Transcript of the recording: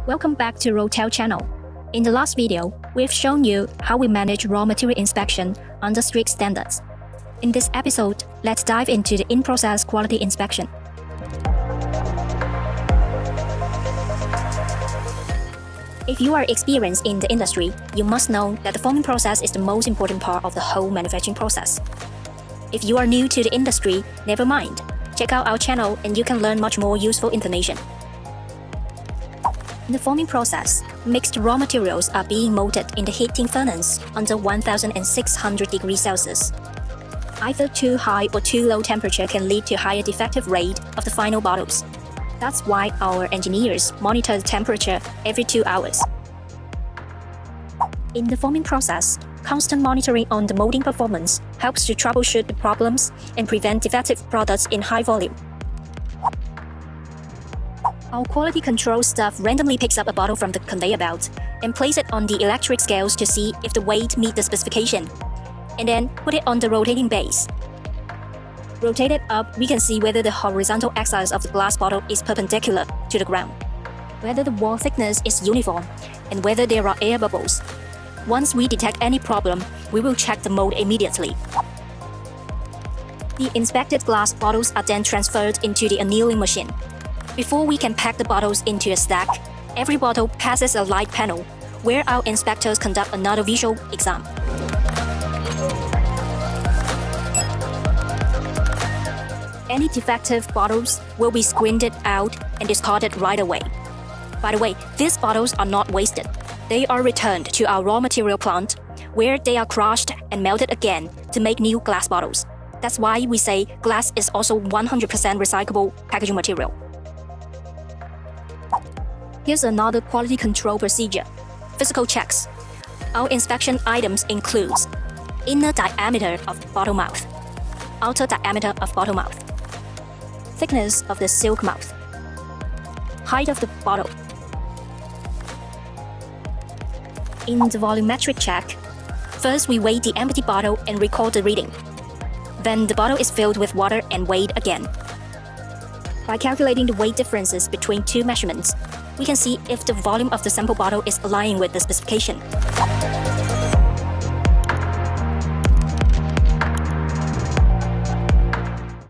Welcome back to Roetell channel. In the last video, we've shown you how we manage raw material inspection under strict standards. In this episode, let's dive into the in-process quality inspection. If you are experienced in the industry, you must know that the forming process is the most important part of the whole manufacturing process. If you are new to the industry, never mind. Check out our channel and you can learn much more useful information. In the forming process, mixed raw materials are being molded in the heating furnace under 1,600 degrees Celsius. Either too high or too low temperature can lead to higher defective rate of the final bottles. That's why our engineers monitor the temperature every 2 hours. In the forming process, constant monitoring on the molding performance helps to troubleshoot the problems and prevent defective products in high volume. Our quality control staff randomly picks up a bottle from the conveyor belt and place it on the electric scales to see if the weight meets the specification, and then put it on the rotating base. Rotated up, we can see whether the horizontal axis of the glass bottle is perpendicular to the ground, whether the wall thickness is uniform, and whether there are air bubbles. Once we detect any problem, we will check the mold immediately. The inspected glass bottles are then transferred into the annealing machine. Before we can pack the bottles into a stack, every bottle passes a light panel, where our inspectors conduct another visual exam. Any defective bottles will be screened out and discarded right away. By the way, these bottles are not wasted. They are returned to our raw material plant, where they are crushed and melted again to make new glass bottles. That's why we say glass is also 100% recyclable packaging material. Here's another quality control procedure: physical checks. Our inspection items includes inner diameter of bottle mouth, outer diameter of bottle mouth, thickness of the silk mouth, height of the bottle. In the volumetric check, first we weigh the empty bottle and record the reading. Then the bottle is filled with water and weighed again. By calculating the weight differences between two measurements, we can see if the volume of the sample bottle is aligning with the specification.